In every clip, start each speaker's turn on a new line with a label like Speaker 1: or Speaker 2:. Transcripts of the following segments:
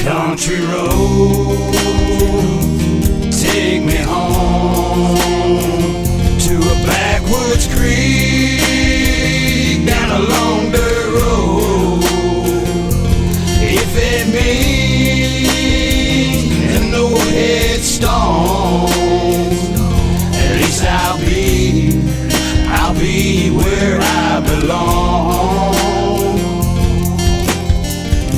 Speaker 1: Country road, take me home to a backwoods creek down a long dirt road. If it means no headstone, at least I'll be where I belong.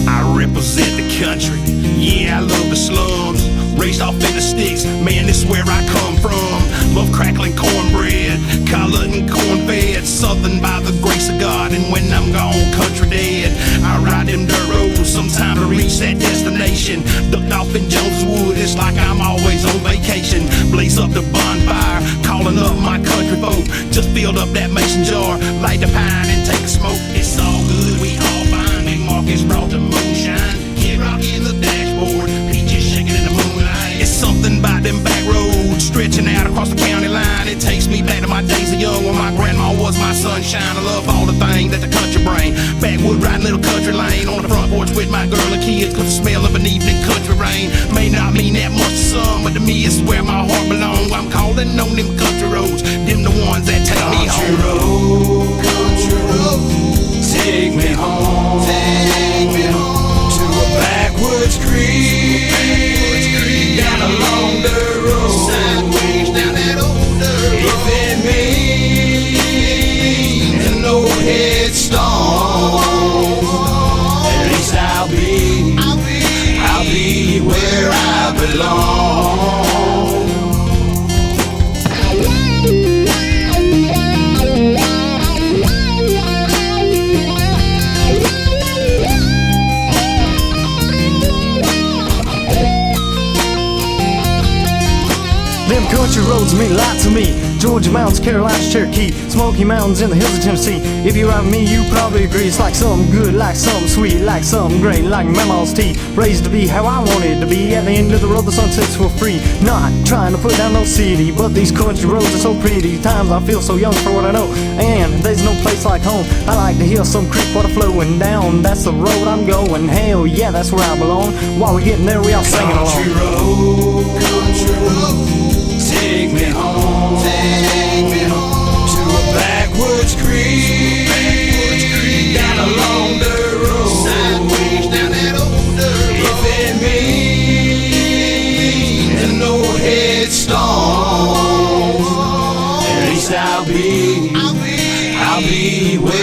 Speaker 2: I represent the country, yeah, I love the slums. Raised off in the sticks, man, this is where I come from. Love crackling cornbread, collard and corn-fed, southern by the grace of God. And when I'm gone, country dead, I ride them dirt roads sometime to reach that destination. Ducked off in Jones Wood, it's like I'm always on vacation. Blaze up the bonfire, calling up my country folk. Just filled up that mason jar, light the pine and take a smoke. It's all good, we all fine. Big Marcus brought the moonshine, Kid Rock in the dashboard, peaches shaking in the moonlight. It's something about them back roads stretching out across the county line. It takes me back to my days of young when my grandma was my sunshine. I love all the things that the country bring. Backwood riding little country lane on the front porch with my girl and kids, cause the smell of an evening country rain may not mean that much to some, but to me it's where my heart belongs. I'm calling on them country roads, them the ones that take me home.
Speaker 1: Country road, take me home, to a backwoods creek down a long dirt road.
Speaker 2: Sideways down that old dirt road.
Speaker 1: If it means no headstone, at least I'll be where I belong.
Speaker 3: Them country roads mean a lot to me. Georgia Mountains, Carolinas, Cherokee, Smoky Mountains in the hills of Tennessee. If you ride with me, you probably agree. It's like something good, like something sweet, like something great, like Mama's tea. Raised to be how I wanted to be. At the end of the road, the sun sets for free. Not trying to put down no city, but these country roads are so pretty. Times I feel so young for what I know, and there's no place like home. I like to hear some creek water flowing down. That's the road I'm going. Hell yeah, that's where I belong. While we're getting there, we all singing along.
Speaker 1: Country road, take me home, to a backwoods creek down a long dirt road.
Speaker 2: Sideways down that old dirt road.
Speaker 1: If it means no headstone, at least I'll be where